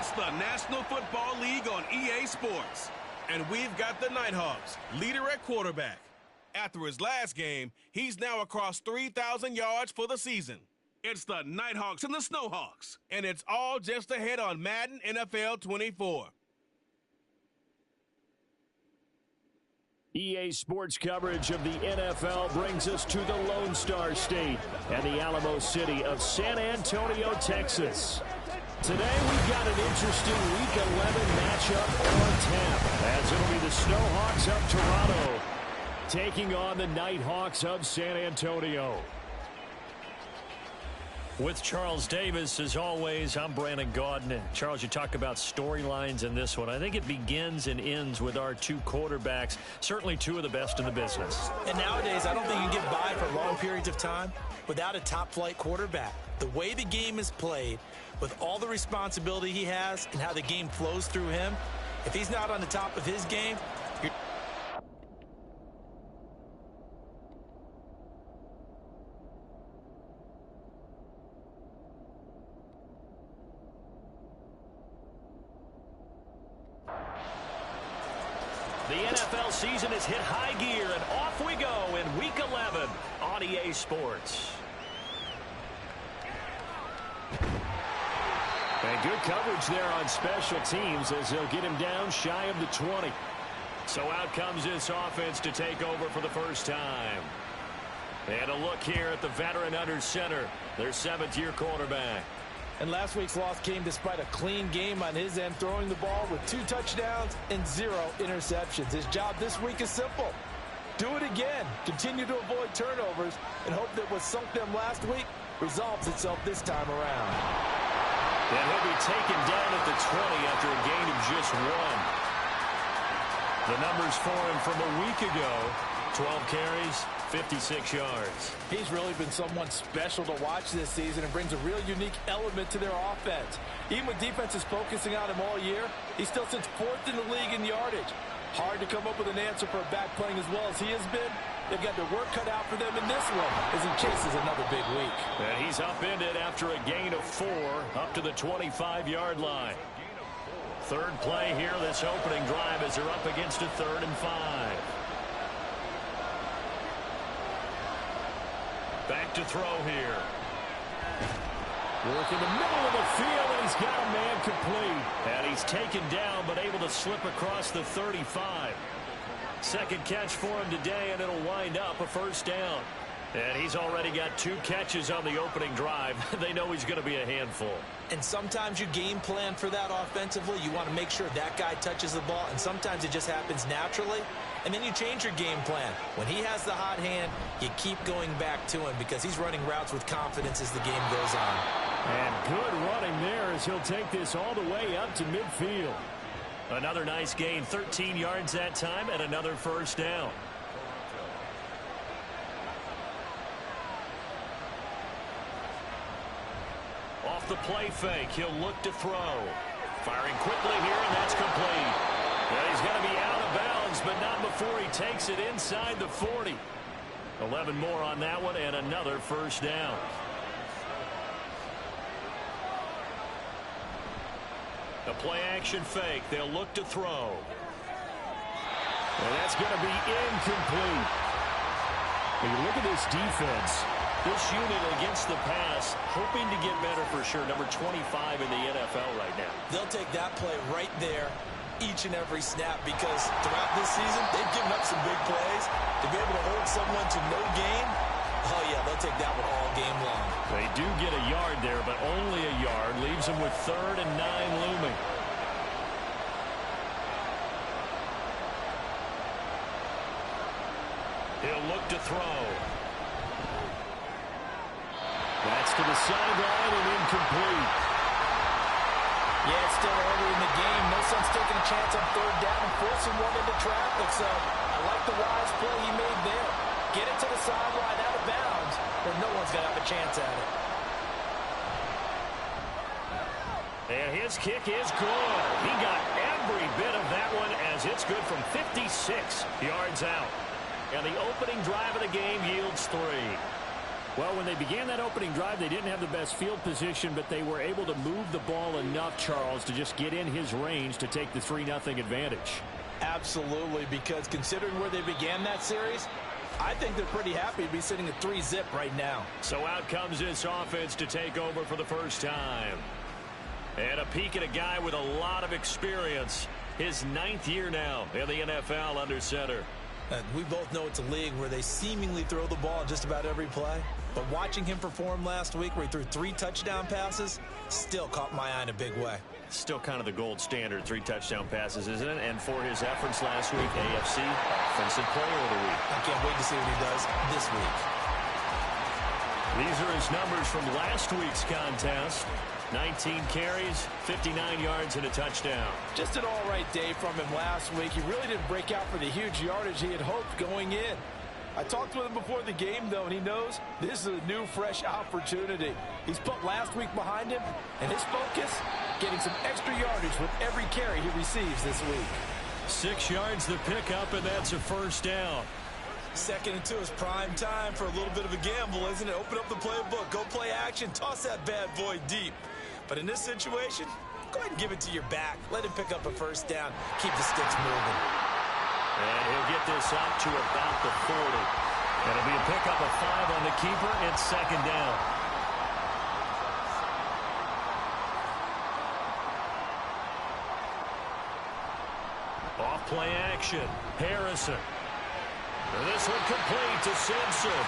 It's the National Football League on EA Sports. And we've got the Nighthawks, leader at quarterback. After his last game, he's now across 3,000 yards for the season. It's the Nighthawks and the Snowhawks, and it's all just ahead on Madden NFL 24. EA Sports coverage of the NFL brings us to the Lone Star State and the Alamo City of San Antonio, Texas. Today we've got an interesting Week 11 matchup on tap, as it'll be the Snowhawks of Toronto taking on the Nighthawks of San Antonio. With Charles Davis, as always, I'm Brandon Gaudin. Charles, you talk about storylines in this one. I think it begins and ends with our two quarterbacks, certainly two of the best in the business. And nowadays, I don't think you can get by for long periods of time without a top-flight quarterback. The way the game is played, with all the responsibility he has and how the game flows through him, if he's not on the top of his game, you're... The NFL season has hit high gear, and off we go in Week 11 on EA Sports. And good coverage there on special teams as they'll get him down shy of the 20. So out comes this offense to take over for the first time. And a look here at the veteran under center, their seventh-year quarterback. And last week's loss came despite a clean game on his end, throwing the ball with 2 touchdowns and 0 interceptions. His job this week is simple. Do it again. Continue to avoid turnovers and hope that what sunk them last week resolves itself this time around. And he'll be taken down at the 20 after a gain of just 1. The numbers for him from a week ago, 12 carries, 56 yards. He's really been someone special to watch this season and brings a real unique element to their offense. Even with defenses focusing on him all year, he still sits 4th in the league in yardage. Hard to come up with an answer for a back playing as well as he has been. They've got their work cut out for them in this one as he chases another big week. And he's upended after a gain of 4 up to the 25-yard line. Third play here this opening drive as they're up against a 3rd and 5. Back to throw here. Work in the middle of the field, and he's got a man complete. And he's taken down, but able to slip across the 35. Second catch for him today, and it'll wind up a first down. And he's already got 2 catches on the opening drive. They know he's going to be a handful. And sometimes you game plan for that offensively. You want to make sure that guy touches the ball, and sometimes it just happens naturally. And then you change your game plan. When he has the hot hand, you keep going back to him because he's running routes with confidence as the game goes on. And good running there as he'll take this all the way up to midfield. Another nice gain, 13 yards that time, and another first down. Off the play fake, he'll look to throw. Firing quickly here, and that's complete. And he's going to be out of bounds, but not before he takes it inside the 40. 11 more on that one, and another first down. A play-action fake. They'll look to throw. And that's going to be incomplete. When you look at this defense, this unit against the pass, hoping to get better for sure. Number 25 in the NFL right now. They'll take that play right there each and every snap because throughout this season, they've given up some big plays. To be able to hold someone to no gain, oh yeah, they'll take that one all game long. They do get a yard there, but only a yard. Leaves them with 3rd and 9 looming. He'll look to throw. That's to the sideline and incomplete. Yeah, it's still early in the game. No sense taking a chance on 3rd down and forcing one into traffic. So I like the wise play he made there. Get it to the sideline out of bounds, or no one's going to have a chance at it. And his kick is good. He got every bit of that one as it's good from 56 yards out. And the opening drive of the game yields 3. Well, when they began that opening drive, they didn't have the best field position, but they were able to move the ball enough, Charles, to just get in his range to take the 3-0 advantage. Absolutely, because considering where they began that series, I think they're pretty happy to be sitting at 3-zip right now. So out comes this offense to take over for the first time. And a peek at a guy with a lot of experience. His 9th year now in the NFL under center. We both know it's a league where they seemingly throw the ball just about every play. But watching him perform last week where he threw 3 touchdown passes still caught my eye in a big way. Still kind of the gold standard, 3 touchdown passes, isn't it? And for his efforts last week, AFC Offensive Player of the Week. I can't wait to see what he does this week. These are his numbers from last week's contest. 19 carries, 59 yards, and a touchdown. Just an all-right day from him last week. He really didn't break out for the huge yardage he had hoped going in. I talked with him before the game, though, and he knows this is a new, fresh opportunity. He's put last week behind him, and his focus, getting some extra yardage with every carry he receives this week. 6 yards the pickup, and that's a first down. 2nd and 2 is prime time for a little bit of a gamble, isn't it? Open up the playbook, go play action, toss that bad boy deep. But in this situation, go ahead and give it to your back. Let him pick up a first down. Keep the sticks moving. And he'll get this up to about the 40. It'll be a pickup of 5 on the keeper and 2nd down. Off play action. Harrison. And this one complete to Simpson.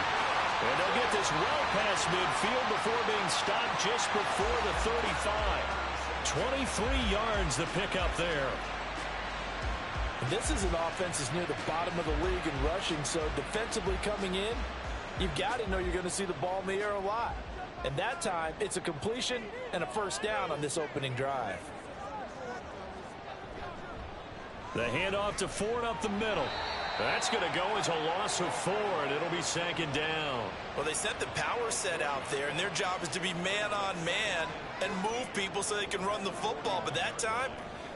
And they'll get this well past midfield before being stopped just before the 35. 23 yards the pickup there. This is an offense that's near the bottom of the league in rushing, so defensively coming in, you've got to know you're going to see the ball in the air a lot. And that time, it's a completion and a first down on this opening drive. The handoff to Ford up the middle. That's going to go as a loss of 4, and it'll be 2nd down. Well, they sent the power set out there, and their job is to be man-on-man and move people so they can run the football. But that time,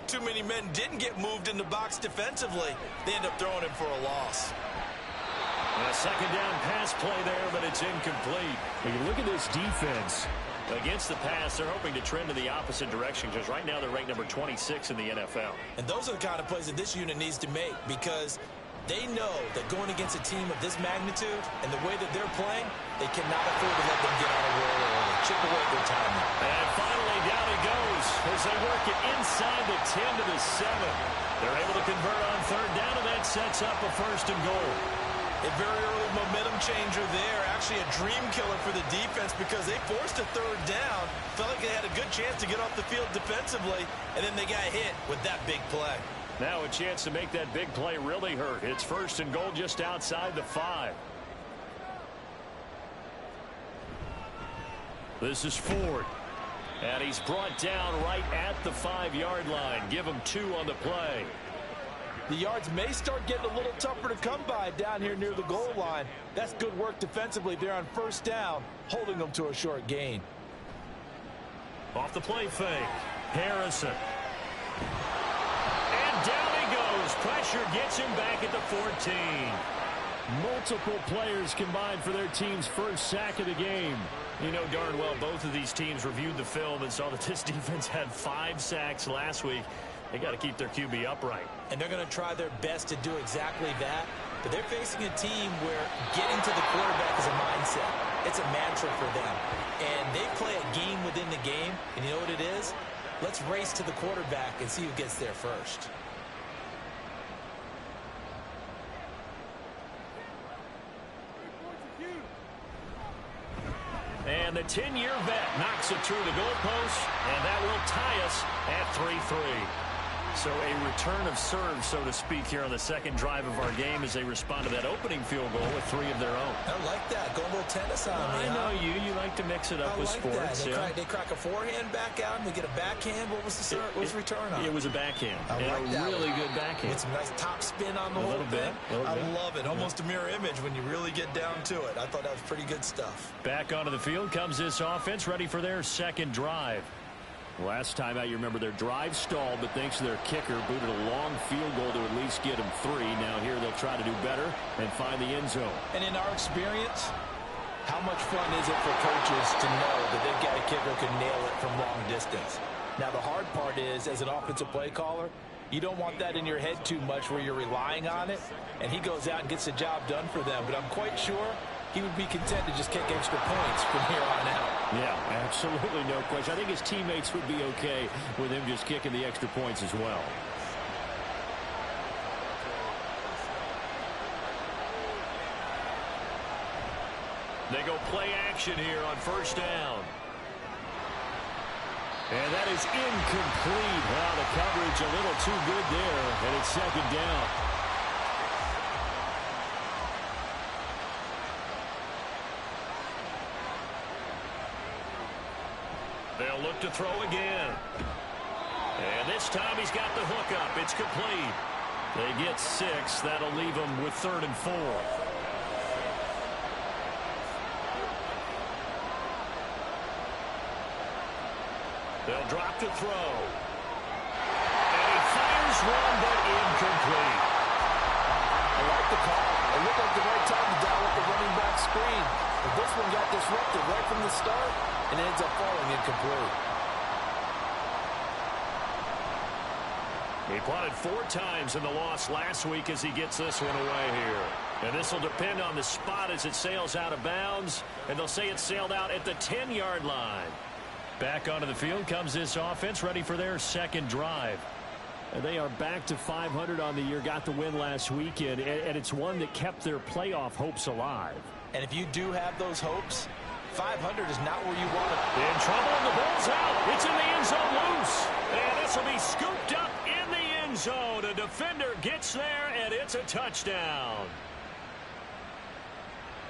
too many men didn't get moved in the box defensively. They end up throwing him for a loss. And a 2nd down pass play there, but it's incomplete. When you look at this defense, against the pass, they're hoping to trend in the opposite direction because right now they're ranked number 26 in the NFL. And those are the kind of plays that this unit needs to make because they know that going against a team of this magnitude and the way that they're playing, they cannot afford to let them get on a roll or chip away their timing. And finally down it goes as they work it inside the 10 to the 7. They're able to convert on 3rd down, and that sets up a 1st and goal. A very early momentum changer there. Actually a dream killer for the defense because they forced a 3rd down. Felt like they had a good chance to get off the field defensively, and then they got hit with that big play. Now a chance to make that big play really hurt. It's 1st and goal just outside the 5. This is Ford. And he's brought down right at the 5-yard line. Give him 2 on the play. The yards may start getting a little tougher to come by down here near the goal line. That's good work defensively there on 1st down, holding them to a short gain. Off the play fake. Harrison. And down he goes. Pressure gets him back at the 14. Multiple players combined for their team's first sack of the game. You know darn well both of these teams reviewed the film and saw that this defense had 5 sacks last week. They got to keep their QB upright. And they're going to try their best to do exactly that. But they're facing a team where getting to the quarterback is a mindset. It's a mantra for them. And they play a game within the game. And you know what it is? Let's race to the quarterback and see who gets there first. And the 10-year vet knocks it through the goalpost, and that will tie us at 3-3. So a return of serve, so to speak, here on the 2nd drive of our game as they respond to that opening field goal with 3 of their own. I like that. Go a little tennis on me. I know you. You like to mix it up with sports. They crack a forehand back out and they get a backhand. What was the return on? It was a backhand. And a really good backhand. With some nice top spin on the whole thing. I love it. Almost a mirror image when you really get down to it. I thought that was pretty good stuff. Back onto the field comes this offense, ready for their 2nd drive. Last time out, you remember their drive stalled, but thanks to their kicker, booted a long field goal to at least get them 3. Now here they'll try to do better and find the end zone. And in our experience, How much fun is it for coaches to know that they've got a kicker who can nail it from long distance? Now, the hard part is, as an offensive play caller, you don't want that in your head too much where you're relying on it, and he goes out and gets the job done for them. But I'm quite sure he would be content to just kick extra points from here on out. Yeah, absolutely no question. I think his teammates would be okay with him just kicking the extra points as well. They go play action here on first down. And that is incomplete. Well, the coverage a little too good there, and it's second down. They'll look to throw again. And this time he's got the hook up. It's complete. They get 6. That'll leave them with 3rd and 4. They'll drop to throw. And he fires one, but incomplete. I like the call. It looked like the right time to dial up the running back screen. But this one got disrupted right from the start and ends up falling incomplete. He punted 4 times in the loss last week as he gets this one away here. And this will depend on the spot as it sails out of bounds. And they'll say it sailed out at the 10-yard line. Back onto the field comes this offense, ready for their second drive. And they are back to 500 on the year, got the win last weekend, and it's one that kept their playoff hopes alive. And if you do have those hopes, 500 is not where you want it. In trouble, and the ball's out. It's in the end zone loose. And this will be scooped up in the end zone. A defender gets there, and it's a touchdown.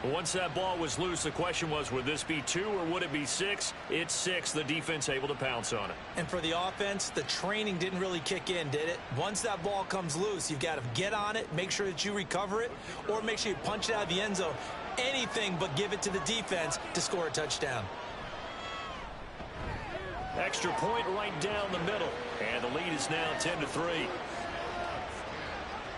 Once that ball was loose, the question was, would this be 2 or would it be 6? It's 6. The defense able to pounce on it. And for the offense, the training didn't really kick in, did it? Once that ball comes loose, you've got to get on it, make sure that you recover it, or make sure you punch it out of the end zone. Anything but give it to the defense to score a touchdown. Extra point right down the middle. And the lead is now 10-3.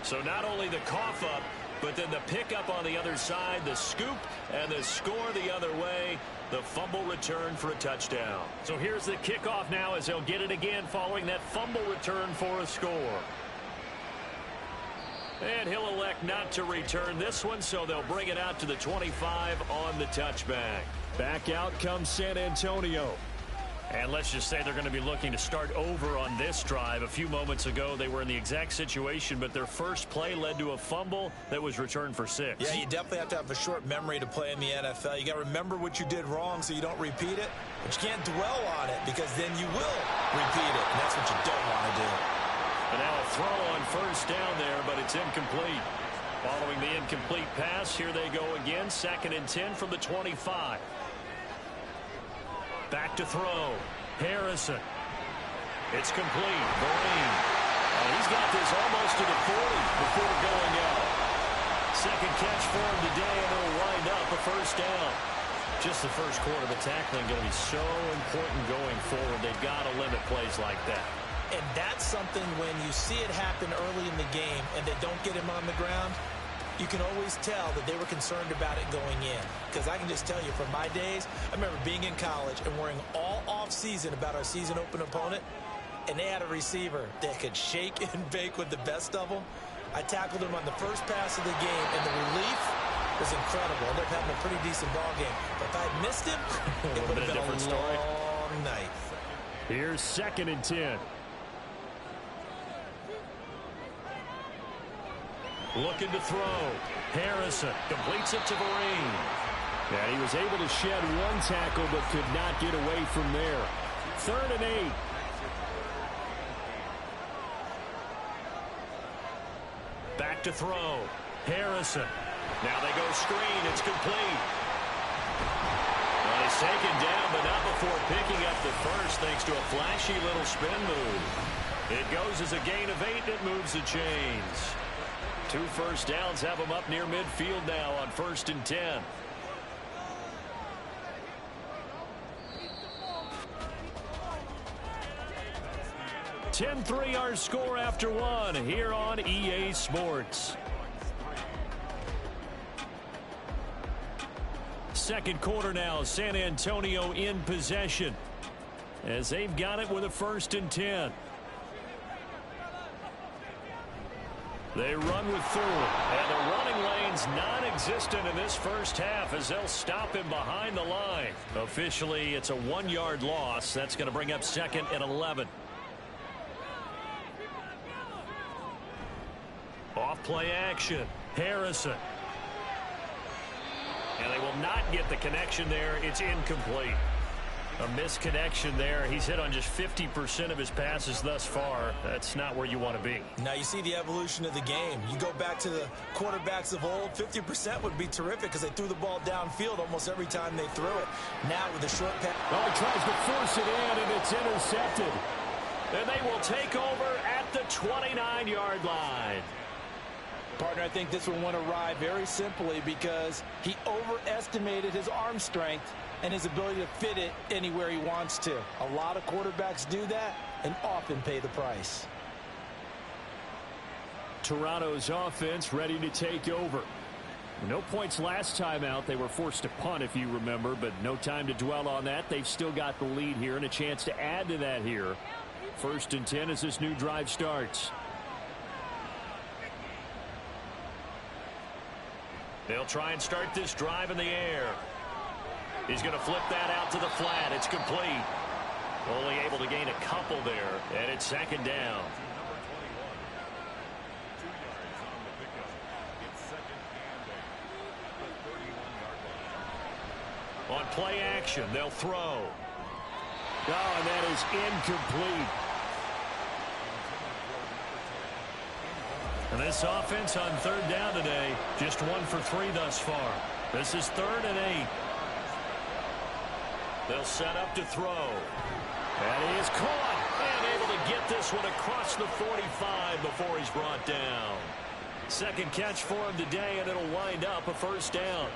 So not only the cough up, but then the pickup on the other side, the scoop, and the score the other way, the fumble return for a touchdown. So here's the kickoff now as they'll get it again following that fumble return for a score. And he'll elect not to return this one, so they'll bring it out to the 25 on the touchback. Back out comes San Antonio. And let's just say they're going to be looking to start over on this drive. A few moments ago, they were in the exact situation, but their first play led to a fumble that was returned for 6. Yeah, you definitely have to have a short memory to play in the NFL. You got to remember what you did wrong so you don't repeat it, but you can't dwell on it because then you will repeat it, and that's what you don't want to do. And now a throw on first down there, but it's incomplete. Following the incomplete pass, here they go again, 2nd and 10 from the 25. Back to throw. Harrison. It's complete. Vereen. He's got this almost to the 40 before going out. Second catch for him today, and it'll wind up a first down. Just the first quarter, the tackling going to be so important going forward. They've got to limit plays like that. And that's something when you see it happen early in the game and they don't get him on the ground, you can always tell that they were concerned about it going in. Because I can just tell you from my days, I remember being in college and worrying all off-season about our season open opponent, and they had a receiver that could shake and bake with the best of them. I tackled him on the first pass of the game, and the relief was incredible. I ended up having a pretty decent ball game. But if I had missed him, it would have been a different story. long night. Here's 2nd and 10. Looking to throw. Harrison completes it to Vereen. And he was able to shed one tackle but could not get away from there. 3rd and 8. Back to throw. Harrison. Now they go screen. It's complete. Well, he's taken down, but not before picking up the first thanks to a flashy little spin move. It goes as a gain of 8, and it moves the chains. 2 first downs have them up near midfield now on 1st and 10. (10-3) our score after 1 here on EA Sports. second quarter now. San Antonio in possession as they've got it with a 1st and 10. They run with 4, and the running lane's non-existent in this first half as they'll stop him behind the line. Officially, it's a 1-yard loss. That's going to bring up 2nd and 11. Off play action. Harrison. And they will not get the connection there. It's incomplete. A misconnection there. He's hit on just 50% of his passes thus far. That's not where you want to be. Now you see the evolution of the game. You go back to the quarterbacks of old, 50% would be terrific because they threw the ball downfield almost every time they threw it. Now with a short pass. Well, he tries to force it in, and it's intercepted. And they will take over at the 29-yard line. Partner, I think this one went awry very simply because he overestimated his arm strength and his ability to fit it anywhere he wants to. A lot of quarterbacks do that and often pay the price. Toronto's offense ready to take over. No points last time out. They were forced to punt, if you remember, but no time to dwell on that. They've still got the lead here and a chance to add to that here. 1st and 10 as this new drive starts. They'll try and start this drive in the air. He's going to flip that out to the flat. It's complete. Only able to gain a couple there, and it's 2nd down. On play action, they'll throw. Oh, and that is incomplete. And this offense on 3rd down today, just 1 for 3 thus far. This is 3rd and 8. They'll set up to throw. And he is caught and able to get this one across the 45 before he's brought down. 2nd catch for him today, and it'll wind up a 1st down.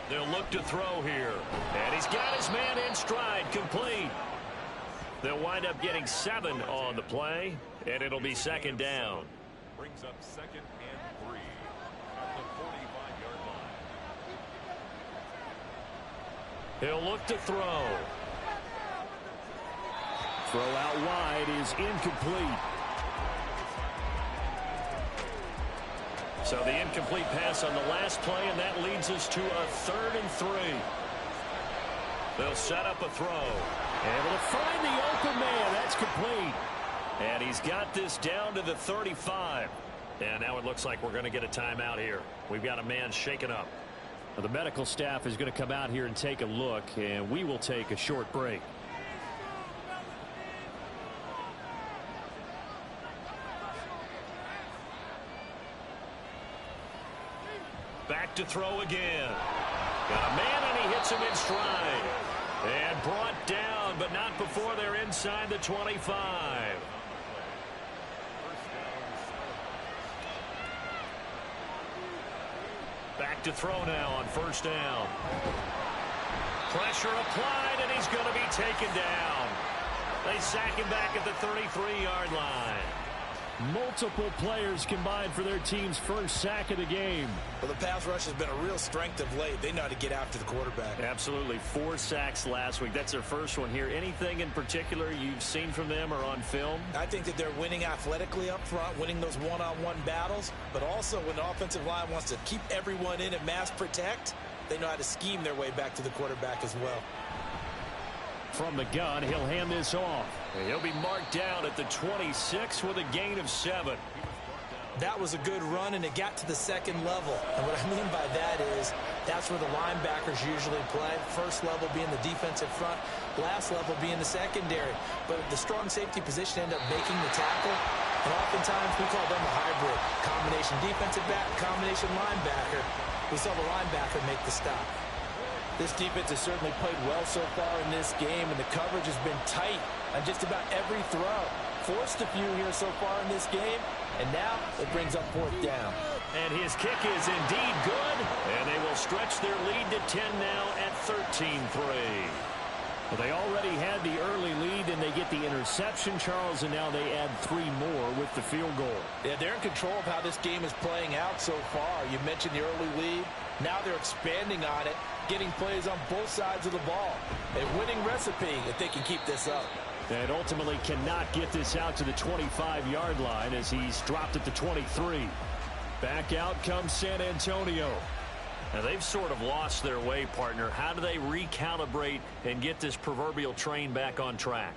They'll look to throw here. And he's got his man in stride, complete. They'll wind up getting 7 on the play, and it'll be 2nd down. Brings up 2nd and 3 at the 45-yard line. He'll look to throw. Throw out wide is incomplete. So the incomplete pass on the last play, and that leads us to a 3rd and 3. They'll set up a throw. Able to find the open man. That's complete. And he's got this down to the 35. And now it looks like we're going to get a timeout here. We've got a man shaken up. Well, the medical staff is going to come out here and take a look, and we will take a short break. Back to throw again. Got a man, and he hits him in stride. And brought down, but not before they're inside the 25. Back to throw now on 1st down. Pressure applied, and he's going to be taken down. They sack him back at the 33-yard line. Multiple players combined for their team's 1st sack of the game. Well, the pass rush has been a real strength of late. They know how to get after the quarterback. Absolutely. 4 sacks last week. That's their first one here. Anything in particular you've seen from them or on film? I think that they're winning athletically up front, winning those one-on-one battles, but also when the offensive line wants to keep everyone in and mass protect, they know how to scheme their way back to the quarterback as well. From the gun, he'll hand this off. He'll be marked down at the 26 with a gain of 7. That was a good run, and it got to the 2nd level. And what I mean by that is that's where the linebackers usually play. 1st level being the defensive front, last level being the secondary. But the strong safety position ended up making the tackle. And oftentimes we call them a hybrid. Combination defensive back, combination linebacker. We saw the linebacker make the stop. This defense has certainly played well so far in this game, and the coverage has been tight on just about every throw. Forced a few here so far in this game, and now it brings up 4th down. And his kick is indeed good, and they will stretch their lead to 10 now at 13-3. Well, they already had the early lead, and they get the interception, Charles, and now they add 3 more with the field goal. Yeah, they're in control of how this game is playing out so far. You mentioned the early lead. Now they're expanding on it, getting plays on both sides of the ball. A winning recipe if they can keep this up. And ultimately cannot get this out to the 25-yard line as he's dropped at the 23. Back out comes San Antonio. Now, they've sort of lost their way, partner. How do they recalibrate and get this proverbial train back on track?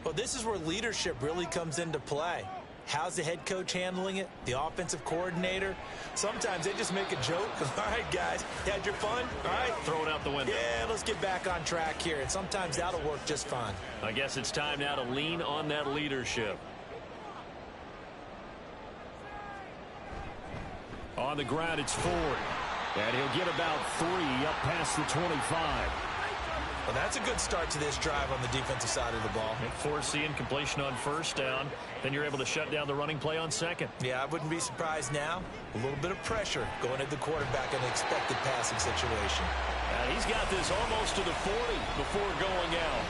Well, this is where leadership really comes into play. How's the head coach handling it? The offensive coordinator? Sometimes they just make a joke. All right, guys, you had your fun? All right. Throw it out the window. Yeah, let's get back on track here. And sometimes that'll work just fine. I guess it's time now to lean on that leadership. On the ground, it's Ford. And he'll get about 3 up past the 25. Well, that's a good start to this drive on the defensive side of the ball. Force the incompletion on first down. Then you're able to shut down the running play on second. Yeah, I wouldn't be surprised now. A little bit of pressure going at the quarterback in an expected passing situation. He's got this almost to the 40 before going out.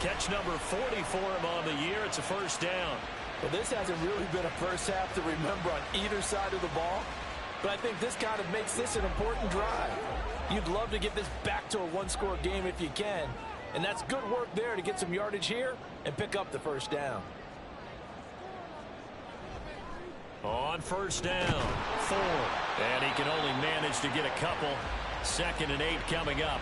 Catch number 40 for him on the year. It's a first down. Well, this hasn't really been a first half to remember on either side of the ball. But I think this kind of makes this an important drive. You'd love to get this back to a one-score game if you can. And that's good work there to get some yardage here and pick up the first down. On first down, Ford. And he can only manage to get a couple. 2nd and 8 coming up.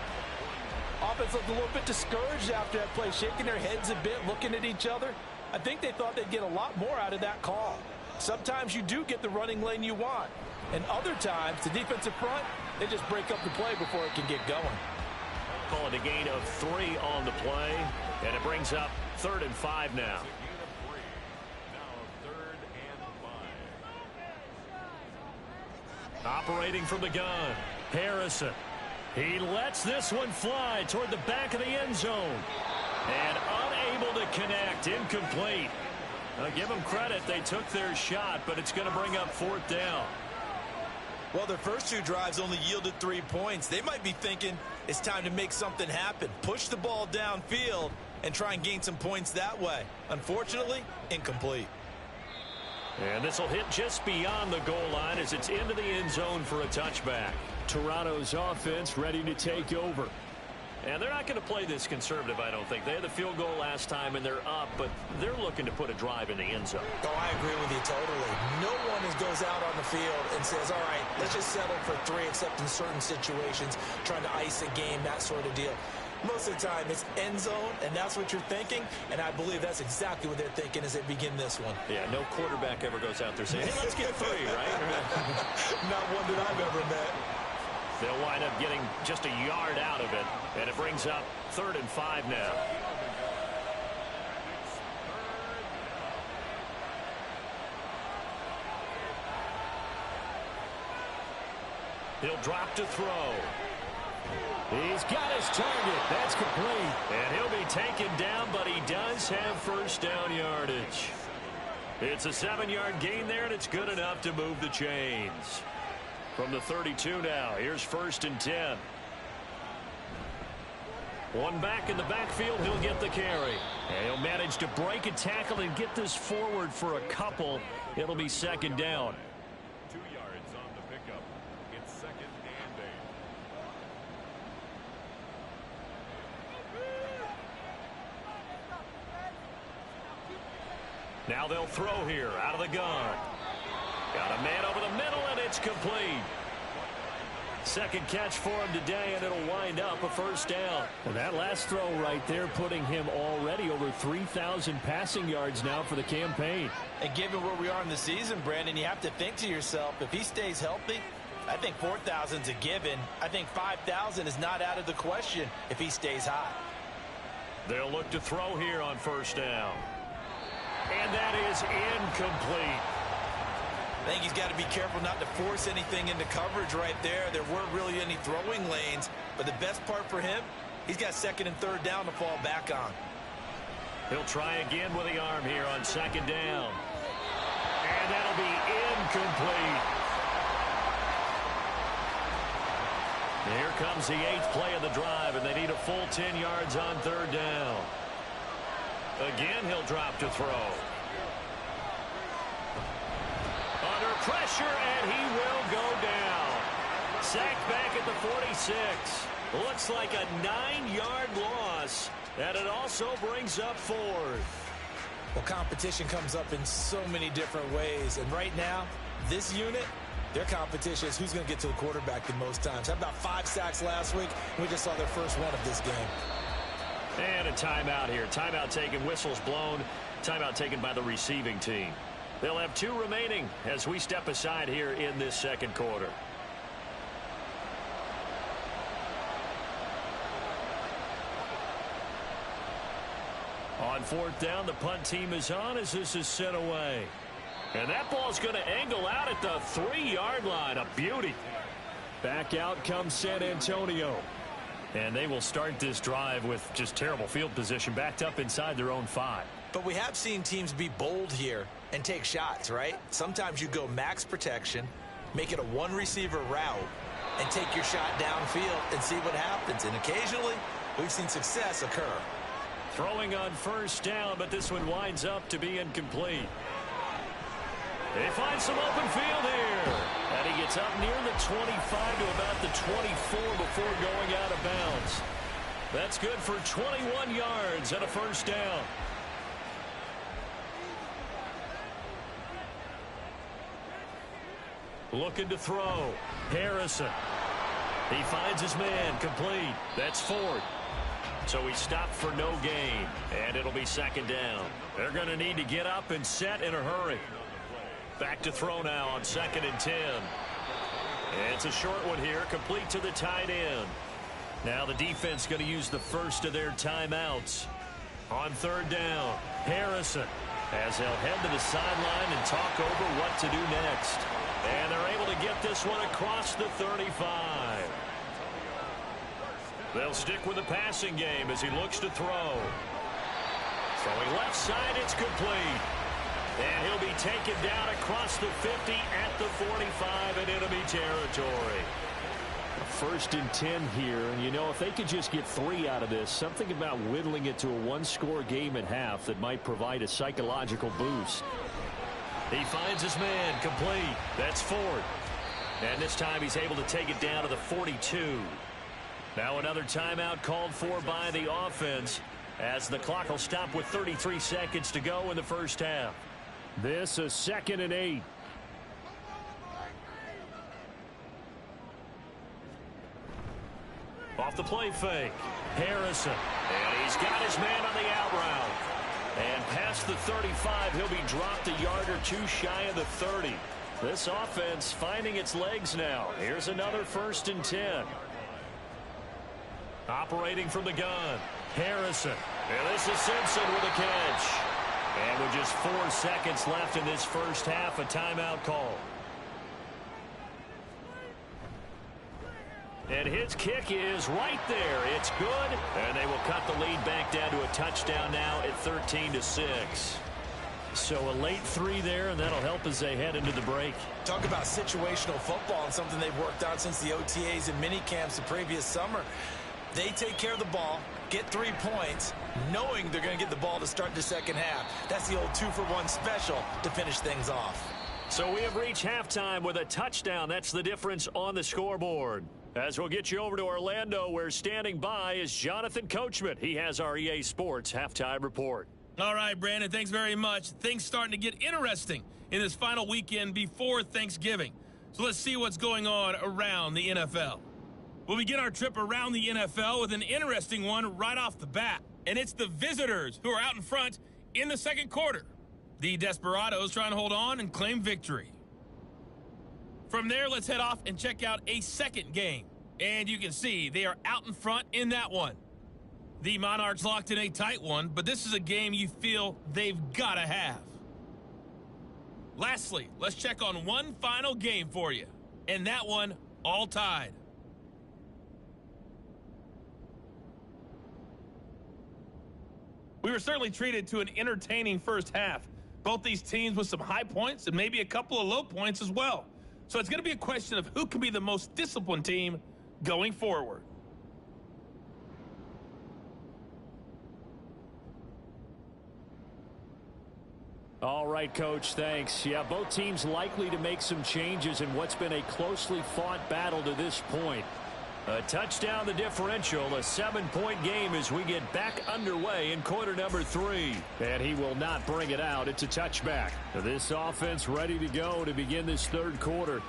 Offense looked a little bit discouraged after that play, shaking their heads a bit, looking at each other. I think they thought they'd get a lot more out of that call. Sometimes you do get the running lane you want. And other times, the defensive front, they just break up the play before it can get going. Call it a gain of 3 on the play. And it brings up 3rd and 5 now. Now 3rd and 5. Operating from the gun, Harrison. He lets this one fly toward the back of the end zone. And unable to connect, incomplete. Now give them credit, they took their shot, but it's going to bring up 4th down. Well, their first 2 drives only yielded 3 points. They might be thinking it's time to make something happen. Push the ball downfield and try and gain some points that way. Unfortunately, incomplete. And this will hit just beyond the goal line as it's into the end zone for a touchback. Toronto's offense ready to take over. And they're not going to play this conservative, I don't think. They had the field goal last time, and they're up, but they're looking to put a drive in the end zone. Oh, I agree with you totally. No one goes out on the field and says, all right, let's just settle for 3, except in certain situations, trying to ice a game, that sort of deal. Most of the time, it's end zone, and that's what you're thinking, and I believe that's exactly what they're thinking as they begin this one. Yeah, no quarterback ever goes out there saying, hey, let's get 3, right? Not one that I've ever met. They'll wind up getting just a yard out of it, and it brings up 3rd and 5 now. He'll drop to throw. He's got his target. That's complete. And he'll be taken down, but he does have first down yardage. It's a 7-yard gain there, and it's good enough to move the chains. From the 32 now, here's 1st and 10. One back in the backfield, he'll get the carry. And he'll manage to break a tackle and get this forward for a couple. It'll be 2nd down. 2 yards on the pickup. It's 2nd and 8. Now they'll throw here out of the gun. Got a man over the middle, and it's complete. 2nd catch for him today, and it'll wind up a first down. Well, that last throw right there putting him already over 3,000 passing yards now for the campaign. And given where we are in the season, Brandon, you have to think to yourself, if he stays healthy, I think 4,000's a given. I think 5,000 is not out of the question if he stays hot. They'll look to throw here on first down. And that is incomplete. I think he's got to be careful not to force anything into coverage right there. There weren't really any throwing lanes. But the best part for him, he's got 2nd and 3rd down to fall back on. He'll try again with the arm here on 2nd down. And that'll be incomplete. Here comes the 8th play of the drive, and they need a full 10 yards on 3rd down. Again, he'll drop to throw. Under pressure, and he will go down. Sacked back at the 46. Looks like a 9-yard loss, and it also brings up 4th. Well, competition comes up in so many different ways, and right now, this unit, their competition is who's going to get to the quarterback the most times. How about 5 sacks last week? We just saw their first one of this game. And a timeout here. Timeout taken, whistles blown. Timeout taken by the receiving team. They'll have 2 remaining as we step aside here in this second quarter. On 4th down, the punt team is on as this is sent away. And that ball's going to angle out at the 3-yard line. A beauty. Back out comes San Antonio. And they will start this drive with just terrible field position, backed up inside their own 5. But we have seen teams be bold here and take shots, right? Sometimes you go max protection, make it a 1-receiver route, and take your shot downfield and see what happens. And occasionally, we've seen success occur. Throwing on 1st down, but this one winds up to be incomplete. They find some open field here. And he gets up near the 25 to about the 24 before going out of bounds. That's good for 21 yards and a 1st down. Looking to throw. Harrison. He finds his man. Complete. That's 4th. So he stopped for no gain. And it'll be 2nd down. They're going to need to get up and set in a hurry. Back to throw now on 2nd and 10. And it's a short one here, complete to the tight end. Now the defense going to use the first of their timeouts. On 3rd down, Harrison, as they'll head to the sideline and talk over what to do next. And they're able to get this one across the 35. They'll stick with the passing game as he looks to throw. Throwing left side, it's complete. And he'll be taken down across the 50 at the 45 in enemy territory. 1st and 10 here, and you know, if they could just get 3 out of this, something about whittling it to a 1-score game at half that might provide a psychological boost. He finds his man. Complete. That's 4th. And this time he's able to take it down to the 42. Now another timeout called for by the offense as the clock will stop with 33 seconds to go in the 1st half. This is 2nd and 8. Off the play fake. Harrison. And he's got his man on the out route. And past the 35, he'll be dropped a yard or 2 shy of the 30. This offense finding its legs now. Here's another 1st and 10. Operating from the gun. Harrison. And this is Simpson with a catch. And with just 4 seconds left in this 1st half, a timeout call. And his kick is right there. It's good. And they will cut the lead back down to a touchdown now at 13-6. So a late 3 there, and that'll help as they head into the break. Talk about situational football and something they've worked on since the OTAs and mini camps the previous summer. They take care of the ball, get 3 points, knowing they're going to get the ball to start the 2nd half. That's the old 2-for-1 special to finish things off. So we have reached halftime with a touchdown. That's the difference on the scoreboard. As we'll get you over to Orlando, where standing by is Jonathan Coachman. He has our EA Sports halftime report. All right, Brandon, thanks very much. Things starting to get interesting in this final weekend before Thanksgiving. So let's see what's going on around the NFL. We'll begin our trip around the NFL with an interesting one right off the bat. And it's the visitors who are out in front in the 2nd quarter. The Desperados trying to hold on and claim victory. From there, let's head off and check out a 2nd game. And you can see they are out in front in that one. The Monarchs locked in a tight one, but this is a game you feel they've got to have. Lastly, let's check on one final game for you. And that one, all tied. We were certainly treated to an entertaining 1st half. Both these teams with some high points and maybe a couple of low points as well. So it's going to be a question of who can be the most disciplined team going forward. All right, Coach, thanks. Yeah, both teams likely to make some changes in what's been a closely fought battle to this point. A touchdown the differential, a 7-point game as we get back underway in quarter number 3. And he will not bring it out. It's a touchback. This offense ready to go to begin this third quarter.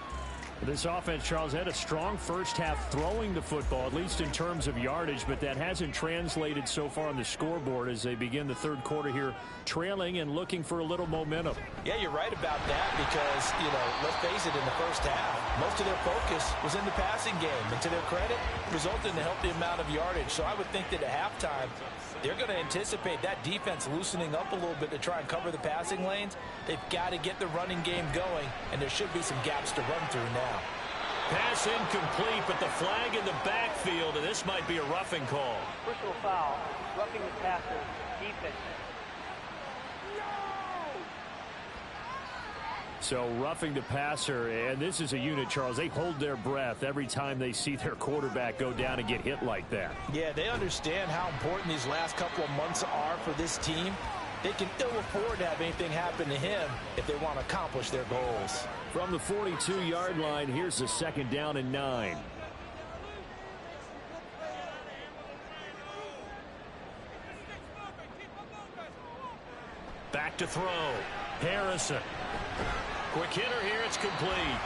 This offense, Charles, had a strong first half throwing the football, at least in terms of yardage, but that hasn't translated so far on the scoreboard as they begin the third quarter here, trailing and looking for a little momentum. Yeah, you're right about that because, let's face it, in the first half, most of their focus was in the passing game. And to their credit, it resulted in a healthy amount of yardage. So I would think that at halftime, they're going to anticipate that defense loosening up a little bit to try and cover the passing lanes. They've got to get the running game going, and there should be some gaps to run through now. Pass incomplete, but the flag in the backfield, and this might be a roughing call. Personal foul, roughing the passer, defense. So roughing the passer, and this is a unit, Charles. They hold their breath every time they see their quarterback go down and get hit like that. Yeah, they understand how important these last couple of months are for this team. They can ill afford to have anything happen to him if they want to accomplish their goals. From the 42-yard line, here's the second down and 9. Back to throw. Harrison. Quick hitter here, it's complete.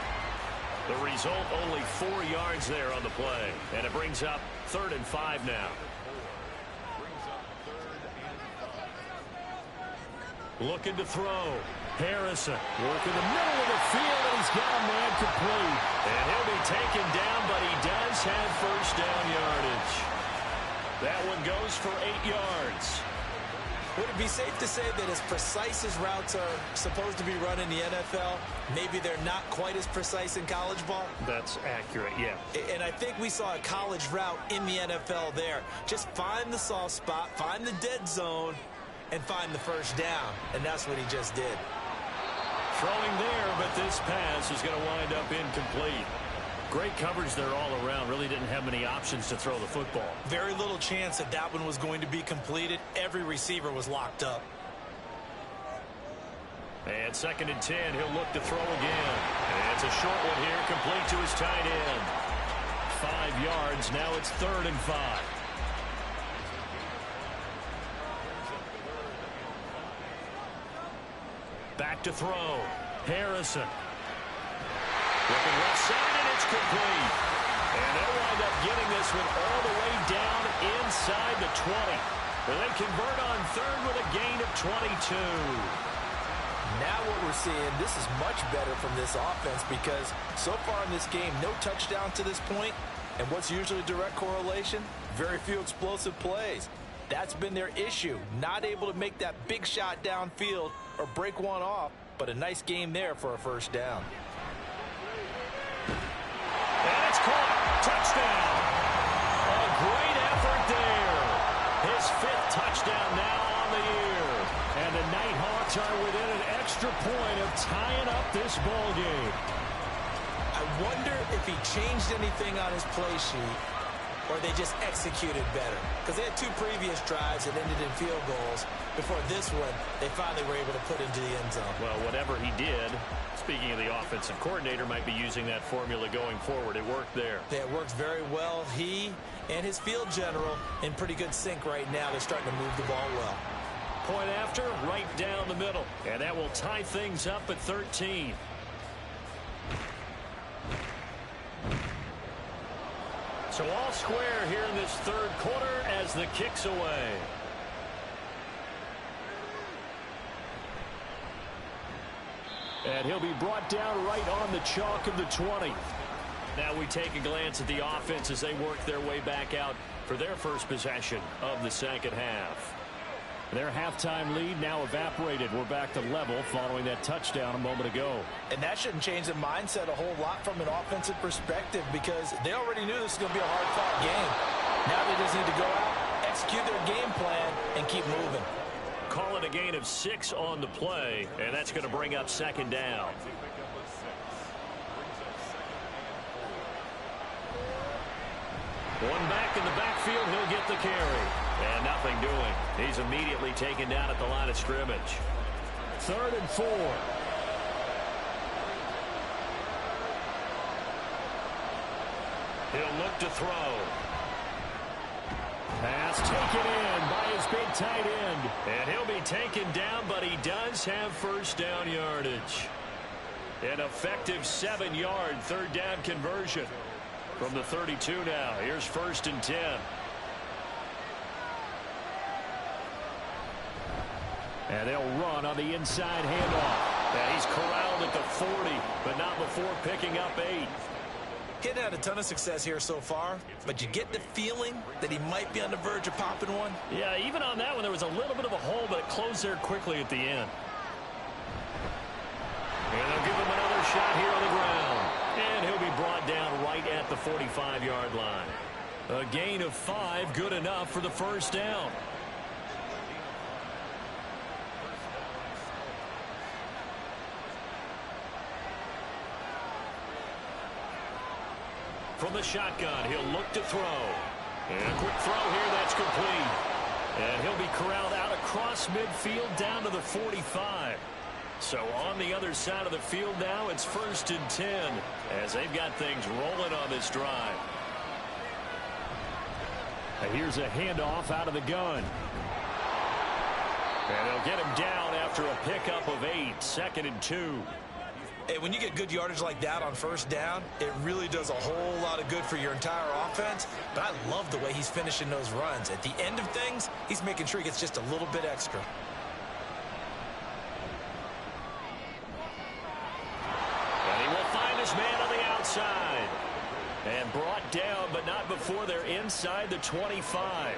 The result, only 4 yards there on the play. And it brings up 3rd and 5 now. Looking to throw. Harrison working the middle of the field, and he's got a man complete. And he'll be taken down, but he does have first down yardage. That one goes for 8 yards. Would it be safe to say that as precise as routes are supposed to be run in the NFL, maybe they're not quite as precise in college ball? That's accurate, yeah. And I think we saw a college route in the NFL there. Just find the soft spot, find the dead zone, and find the first down. And that's what he just did. Throwing there, but this pass is going to wind up incomplete. Great coverage there all around. Really didn't have many options to throw the football. Very little chance that that one was going to be completed. Every receiver was locked up. And 2nd and 10, he'll look to throw again. And it's a short one here, complete to his tight end. 5 yards, now it's 3rd and 5. Back to throw. Harrison. Looking left side, and it's complete. And they'll wind up getting this one all the way down inside the 20. And they convert on 3rd with a gain of 22. Now what we're seeing, this is much better from this offense because so far in this game, no touchdown to this point. And what's usually a direct correlation? Very few explosive plays. That's been their issue. Not able to make that big shot downfield or break one off, but a nice game there for a first down. And it's caught. Touchdown. A great effort there. His 5th touchdown now on the year. And the Nighthawks are within an extra point of tying up this ball game. I wonder if he changed anything on his play sheet or they just executed better. Because they had 2 previous drives that ended in field goals. Before this one, they finally were able to put into the end zone. Well, whatever he did, speaking of the offensive coordinator, might be using that formula going forward. It worked there. Yeah, it works very well. He and his field general in pretty good sync right now. They're starting to move the ball well. Point after, right down the middle. And that will tie things up at 13. So all square here in this third quarter as the kick's away. And he'll be brought down right on the chalk of the 20. Now we take a glance at the offense as they work their way back out for their first possession of the second half. Their halftime lead now evaporated. We're back to level following that touchdown a moment ago. And that shouldn't change the mindset a whole lot from an offensive perspective because they already knew this was going to be a hard-fought game. Now they just need to go out, execute their game plan, and keep moving. Call it a gain of 6 on the play, and that's going to bring up second down. One back in the backfield, he'll get the carry. And nothing doing. He's immediately taken down at the line of scrimmage. 3rd and 4. He'll look to throw. Pass taken in by his big tight end. And he'll be taken down, but he does have first down yardage. An effective 7-yard third down conversion. From the 32 now. Here's 1st and 10. And they'll run on the inside handoff. And he's corralled at the 40, but not before picking up 8. Getting had a ton of success here so far, but you get the feeling that he might be on the verge of popping one. Yeah, even on that one, there was a little bit of a hole, but it closed there quickly at the end. And they'll give him another shot here on the ground. And he'll be brought down right at the 45-yard line. A gain of 5, good enough for the first down. From the shotgun, he'll look to throw. And a quick throw here, that's complete. And he'll be corralled out across midfield down to the 45. So on the other side of the field now, it's 1st and 10 as they've got things rolling on this drive. And here's a handoff out of the gun. And they'll get him down after a pickup of 8, 2nd and 2. Hey, when you get good yardage like that on first down, it really does a whole lot of good for your entire offense. But I love the way he's finishing those runs. At the end of things, he's making sure he gets just a little bit extra. And he will find his man on the outside. And brought down, but not before they're inside the 25.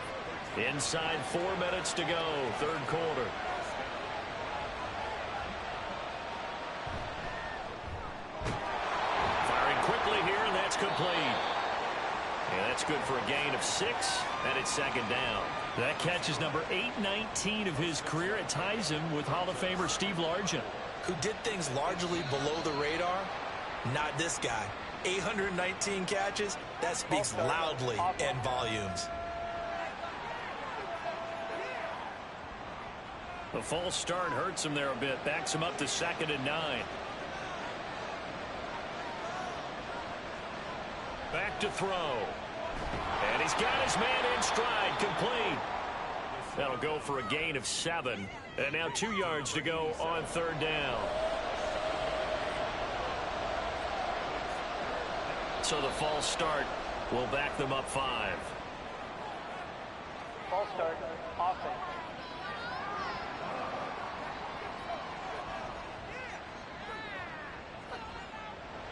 Inside 4 minutes to go, 3rd quarter. Quickly here, and that's complete. And that's good for a gain of 6, and it's 2nd down. That catch is number 819 of his career. It ties him with Hall of Famer Steve Largent, who did things largely below the radar. Not this guy. 819 catches, that speaks loudly in volumes. The false start hurts him there a bit, backs him up to 2nd and 9. Back to throw. And he's got his man in stride, complete. That'll go for a gain of 7. And now 2 yards to go on 3rd down. So the false start will back them up 5. False start, offense.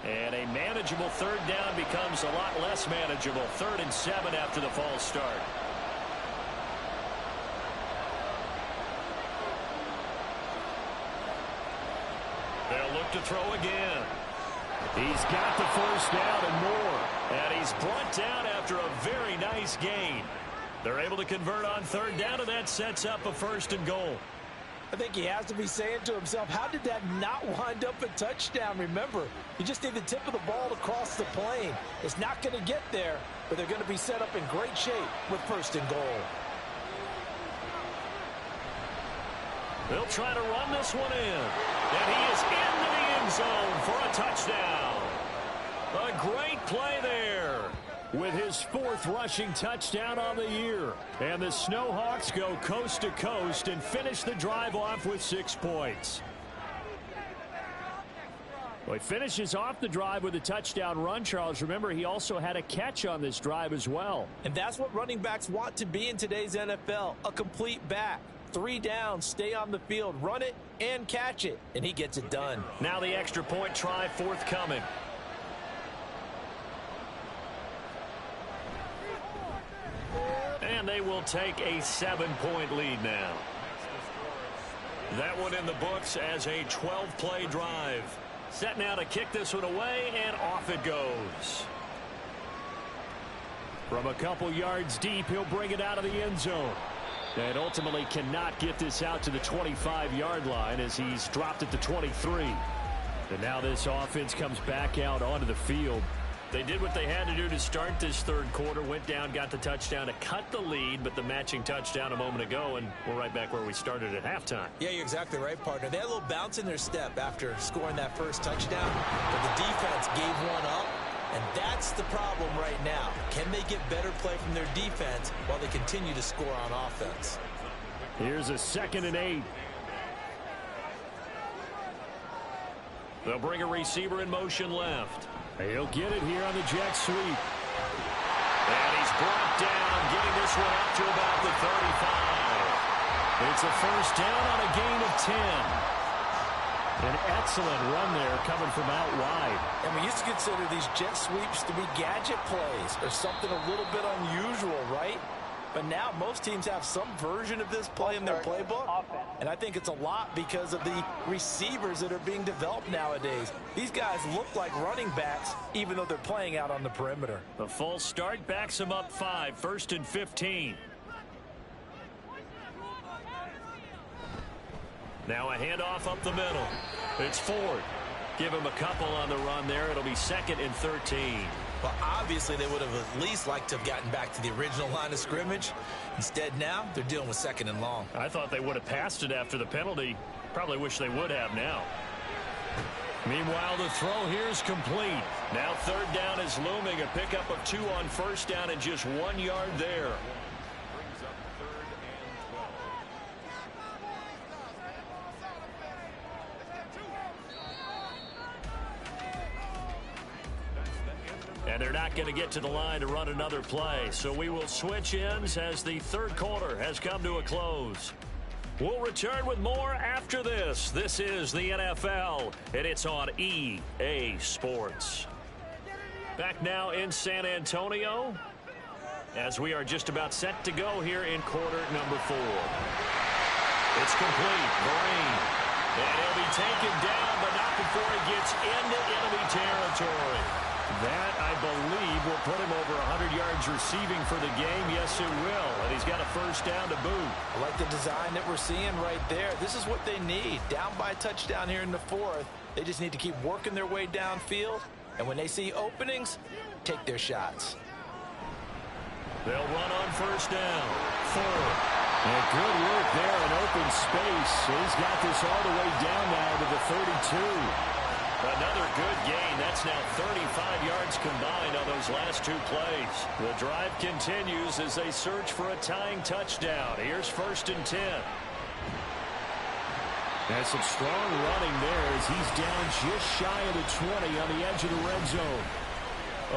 And a manageable 3rd down becomes a lot less manageable. 3rd and 7 after the false start. They'll look to throw again. He's got the first down and more. And he's brought down after a very nice gain. They're able to convert on 3rd down, and that sets up a 1st and goal. I think he has to be saying to himself, how did that not wind up a touchdown? Remember, you just need the tip of the ball to cross the plane. It's not going to get there, but they're going to be set up in great shape with 1st and goal. They'll try to run this one in. And he is into the end zone for a touchdown. A great play there. With his 4th rushing touchdown on the year. And the Snowhawks go coast to coast and finish the drive off with 6 points. Well, he finishes off the drive with a touchdown run, Charles. Remember, he also had a catch on this drive as well. And that's what running backs want to be in today's NFL, a complete back. 3 downs, stay on the field, run it, and catch it. And he gets it done. Now the extra point try forthcoming. And they will take a 7-point lead now. That one in the books as a 12-play drive. Set now to kick this one away, and off it goes. From a couple yards deep, he'll bring it out of the end zone. And ultimately cannot get this out to the 25-yard line as he's dropped at the 23. And now this offense comes back out onto the field. They did what they had to do to start this third quarter, went down, got the touchdown to cut the lead, but the matching touchdown a moment ago, and we're right back where we started at halftime. Yeah, you're exactly right, partner. They had a little bounce in their step after scoring that first touchdown, but the defense gave one up, and that's the problem right now. Can they get better play from their defense while they continue to score on offense? Here's a 2nd and 8. They'll bring a receiver in motion left. He'll get it here on the jet sweep. And he's brought down, getting this one up to about the 35. It's a first down on a gain of 10. An excellent run there coming from out wide. And we used to consider these jet sweeps to be gadget plays or something a little bit unusual, right? But now most teams have some version of this play in their playbook. And I think it's a lot because of the receivers that are being developed nowadays. These guys look like running backs even though they're playing out on the perimeter. The false start backs him up 5, 1st and 15. Now a handoff up the middle. It's Ford. Give him a couple on the run there. It'll be 2nd and 13. Well, obviously they would have at least liked to have gotten back to the original line of scrimmage. Instead now, they're dealing with 2nd and long. I thought they would have passed it after the penalty. Probably wish they would have now. Meanwhile, the throw here is complete. Now 3rd down is looming. A pickup of 2 on 1st down and just 1 yard there. Brings up 3rd and 12. And they're not going to get to the line to run another play. So we will switch ends as the third quarter has come to a close. We'll return with more after this. This is the NFL, and it's on EA Sports. Back now in San Antonio as we are just about set to go here in quarter number 4. It's complete. Green. And he'll be taken down, but not before he gets into enemy territory. That, I believe, will put him over 100 yards receiving for the game. Yes, it will. And he's got a first down to boot. I like the design that we're seeing right there. This is what they need. Down by a touchdown here in the 4th. They just need to keep working their way downfield. And when they see openings, take their shots. They'll run on first down. Ford. And good work there in open space. He's got this all the way down now to the 32. Another good gain. That's now 35 yards combined on those last 2 plays. The drive continues as they search for a tying touchdown. Here's 1st and 10. That's some strong running there as he's down just shy of the 20 on the edge of the red zone.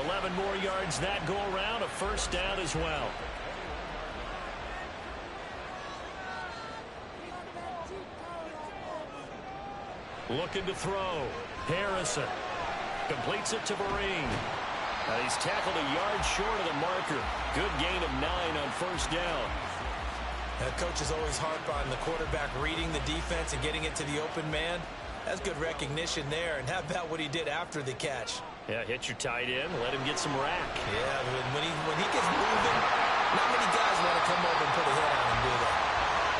11 more yards that go around. A first down as well. Looking to throw. Harrison completes it to Marine. He's tackled a yard short of the marker. Good gain of 9 on first down. Coaches always harp on the quarterback reading the defense and getting it to the open man. That's good recognition there. And how about what he did after the catch? Yeah, hit your tight end, let him get some rack. Yeah, when he gets moving, not many guys want to come over and put a hit on him, do they?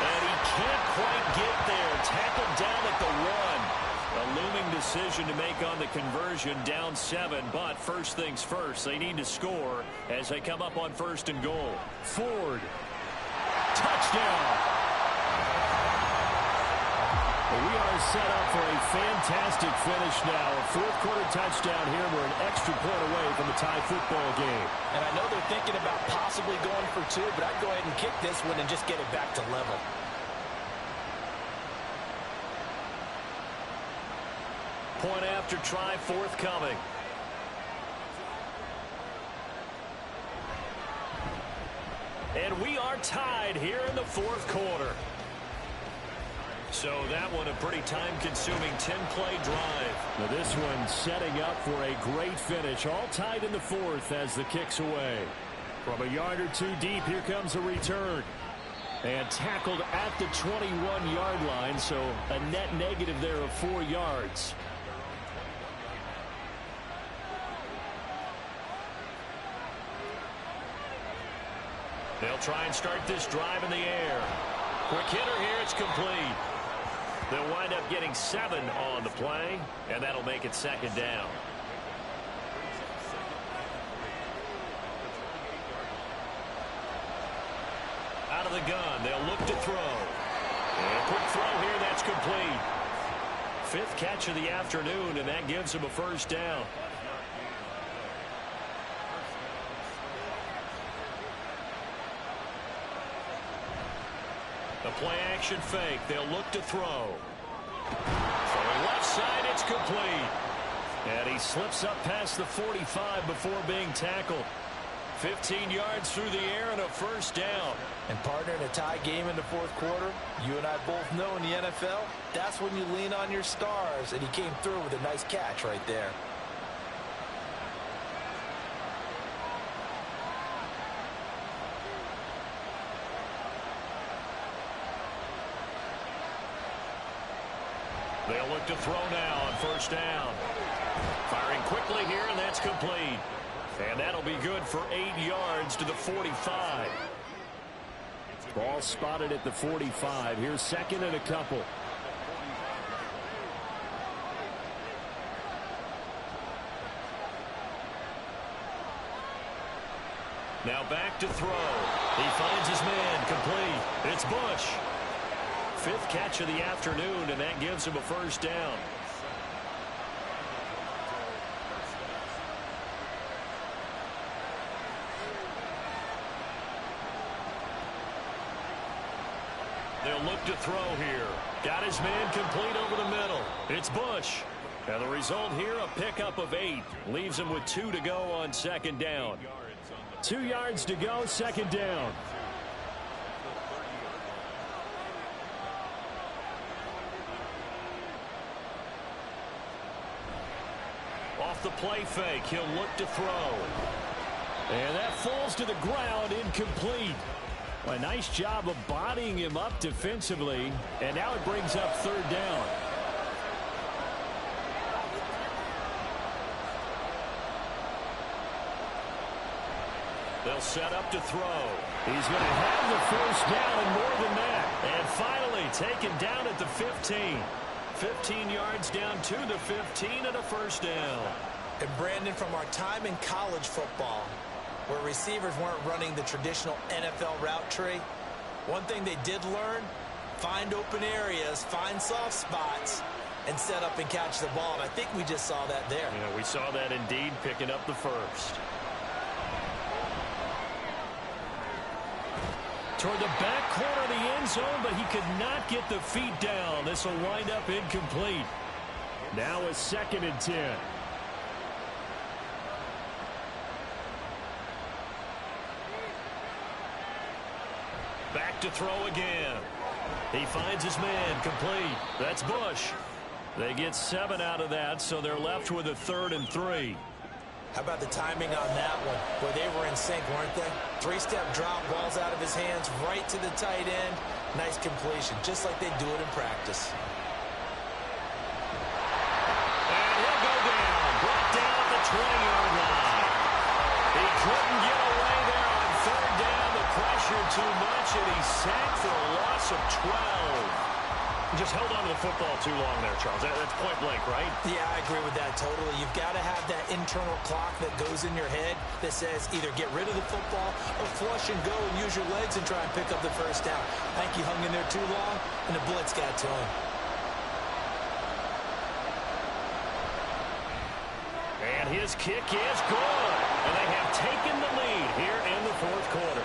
And he can't quite get there. Tackled down at the 1. A looming decision to make on the conversion, down 7, but first things first, they need to score as they come up on 1st and goal. Ford. Touchdown. We are set up for a fantastic finish now. A 4th quarter touchdown here. We're an extra point away from a tie football game. And I know they're thinking about possibly going for 2, but I'd go ahead and kick this one and just get it back to level. Point after try forthcoming. And we are tied here in the 4th quarter. So that one a pretty time-consuming 10-play drive. Now this one setting up for a great finish. All tied in the 4th as the kick's away. From a yard or 2 deep, here comes a return. And tackled at the 21-yard line, so a net negative there of 4 yards. They'll try and start this drive in the air. Quick hitter here, it's complete. They'll wind up getting 7 on the play, and that'll make it 2nd down. Out of the gun, they'll look to throw. And a quick throw here, that's complete. 5th catch of the afternoon, and that gives him a first down. The play action fake. They'll look to throw. From left side, it's complete. And he slips up past the 45 before being tackled. 15 yards through the air and a first down. And partner, in a tie game in the 4th quarter, you and I both know in the NFL, that's when you lean on your stars. And he came through with a nice catch right there. They'll look to throw now on first down. Firing quickly here, and that's complete. And that'll be good for 8 yards to the 45. Ball spotted at the 45. Here's 2nd and a couple. Now back to throw. He finds his man complete. It's Bush. 5th catch of the afternoon, and that gives him a first down. They'll look to throw here. Got his man complete over the middle. It's Bush. And the result here, a pickup of 8. Leaves him with 2 to go on 2nd down. 2 yards to go, 2nd down. Off the play fake, he'll look to throw. And that falls to the ground, incomplete. Well, a nice job of bodying him up defensively, and now it brings up 3rd down. They'll set up to throw. He's going to have the first down and more than that. And finally taken down at the 15. 15 yards down to the 15 and a first down. And Brandon, from our time in college football, where receivers weren't running the traditional NFL route tree, one thing they did learn, find open areas, find soft spots, and set up and catch the ball. And I think we just saw that there. Yeah, we saw that indeed, picking up the first. Toward the back corner of the end zone, but he could not get the feet down. This will wind up incomplete. Now a 2nd and 10. Back to throw again. He finds his man complete. That's Bush. They get 7 out of that, so they're left with a 3rd and 3. How about the timing on that one? Where they were in sync, weren't they? 3-step drop, balls out of his hands, right to the tight end. Nice completion, just like they do it in practice. And he'll go down. Brought down at the 20-yard line. He couldn't get away there on 3rd down. The pressure too much, and he's sacked for a loss of 12. Just held on to the football too long there, Charles. That's point blank, right? Yeah, I agree with that totally. You've got to have that internal clock that goes in your head that says either get rid of the football or flush and go and use your legs and try and pick up the first down. I think he hung in there too long, and the blitz got to him. And his kick is good. And they have taken the lead here in the 4th quarter.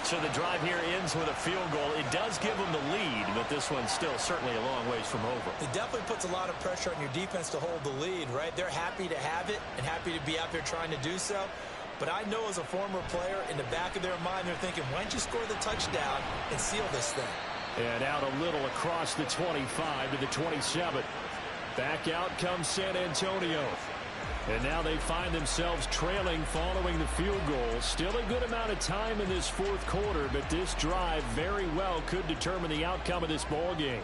So the drive here ends with a field goal. It does give them the lead, but this one's still certainly a long ways from over. It definitely puts a lot of pressure on your defense to hold the lead, right? They're happy to have it and happy to be out there trying to do so. But I know as a former player, in the back of their mind, they're thinking, why don't you score the touchdown and seal this thing? And out a little across the 25 to the 27. Back out comes San Antonio. And now they find themselves trailing following the field goal. Still a good amount of time in this 4th quarter, but this drive very well could determine the outcome of this ball game.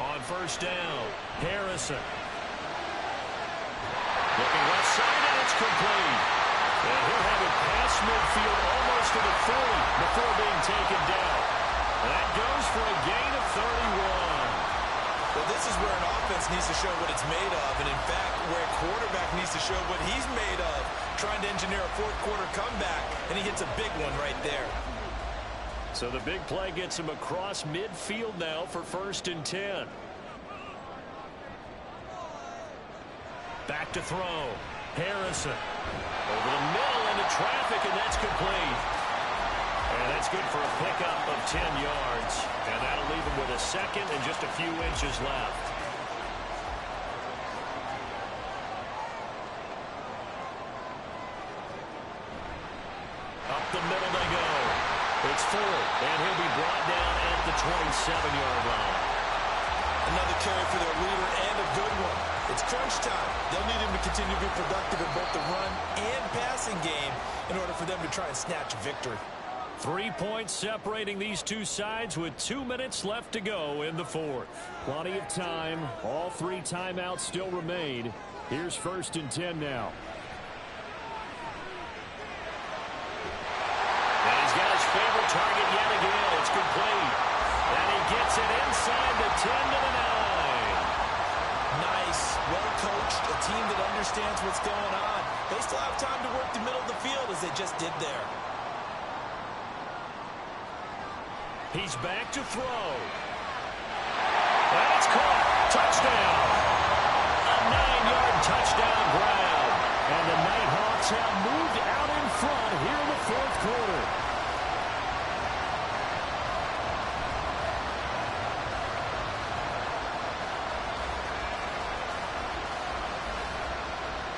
On first down, Harrison. Looking left side, and it's complete. And he'll have it past midfield almost to the 30 before being taken down. And that goes for a gain of 31. Well, this is where an offense needs to show what it's made of, and in fact, where a quarterback needs to show what he's made of. trying to engineer a fourth-quarter comeback, and he hits a big one right there. So the big play gets him across midfield now for 1st and 10. Back to throw. Harrison. Over the middle into traffic, and that's complete. And that's good for a pickup of 10 yards. And that'll leave him with a second and just a few inches left. Up the middle they go. It's 4th, and he'll be brought down at the 27-yard line. Another carry for their leader, and a good one. It's crunch time. They'll need him to continue to be productive in both the run and passing game in order for them to try and snatch a victory. 3 points separating these two sides with 2 minutes left to go in the 4th. Plenty of time. All 3 timeouts still remain. Here's 1st and 10 now. And he's got his favorite target yet again. It's complete. And he gets it inside the 10 to the 9. Nice, well-coached, a team that understands what's going on. They still have time to work the middle of the field as they just did there. He's back to throw. And it's caught. Touchdown. A 9-yard touchdown grab. And the Nighthawks have moved out in front here in the 4th quarter.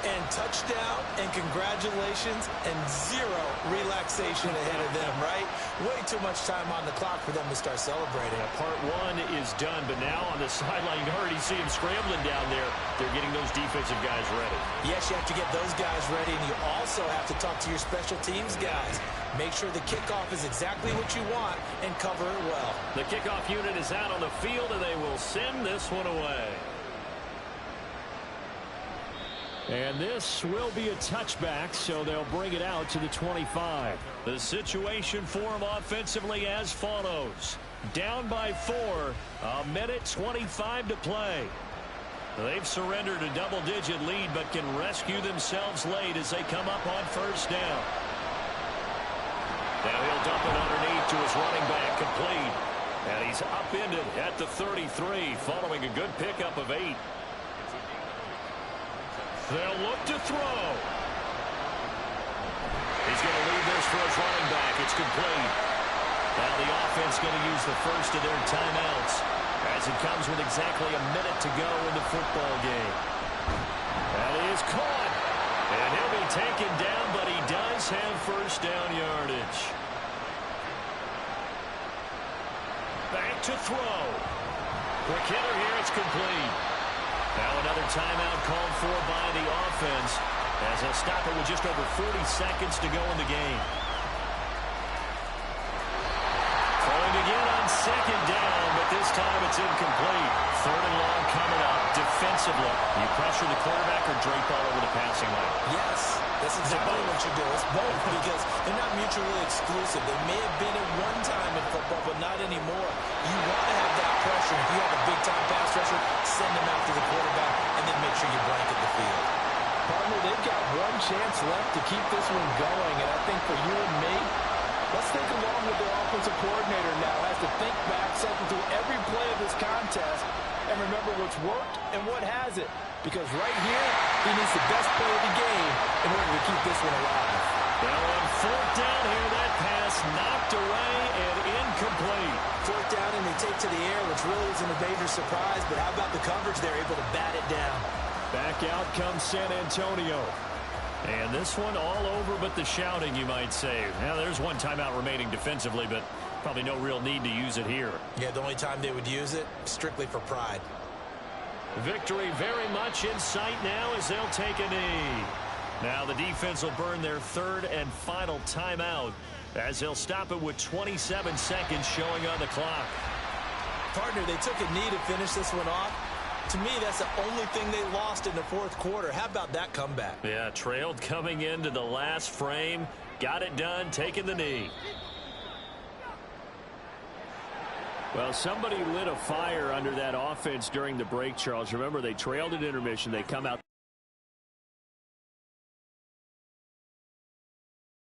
And touchdown, and congratulations, and 0 relaxation ahead of them, right? Way too much time on the clock for them to start celebrating. Yeah, part 1 is done, but now on the sideline, you already see him scrambling down there. They're getting those defensive guys ready. Yes, you have to get those guys ready, and you also have to talk to your special teams guys. Make sure the kickoff is exactly what you want and cover it well. The kickoff unit is out on the field, and they will send this one away. And this will be a touchback, so they'll bring it out to the 25. The situation for them offensively as follows. Down by 4, a minute 25 to play. They've surrendered a double-digit lead, but can rescue themselves late as they come up on 1st down. Now he'll dump it underneath to his running back, complete. And he's upended at the 33, following a good pickup of 8. They'll look to throw. He's going to leave this for his running back. It's complete. Now the offense going to use the first of their timeouts as it comes with exactly a minute to go in the football game. That is caught. And he'll be taken down, but he does have 1st down yardage. Back to throw. Quick hitter here. It's complete. Now another timeout called for by the offense as they'll stop it with just over 40 seconds to go in the game. Throwing again on 2nd down, but this time it's incomplete. 3rd and long coming up defensively. You pressure the quarterback or drape all over the passing lane? Yes, that's exactly what you do. It's both because they're not mutually exclusive. They may have been at one time in football, but not anymore. You want to have that pressure. If you have a big-time pass rusher, send them out to the quarterback and then make sure you blanket the field. Partner, they've got one chance left to keep this one going, and I think for you and me, let's think along with their offensive coordinator now. Has to think back, cycle through every play of this contest, and remember what's worked and what hasn't. Because right here, he needs the best play of the game in order to keep this one alive. Well, on 4th down here, that pass knocked away and incomplete. 4th down and they take to the air, which really isn't a major surprise, but how about the coverage? They're able to bat it down. Back out comes San Antonio. And this one all over but the shouting, you might say. Now, there's one timeout remaining defensively, but probably no real need to use it here. Yeah, the only time they would use it, strictly for pride. Victory very much in sight now as they'll take a knee. Now the defense will burn their 3rd and final timeout as they'll stop it with 27 seconds showing on the clock. Partner, they took a knee to finish this one off. To me, that's the only thing they lost in the 4th quarter. How about that comeback? Yeah, trailed coming into the last frame. Got it done, taking the knee. Well, somebody lit a fire under that offense during the break, Charles. Remember, they trailed at intermission. They come out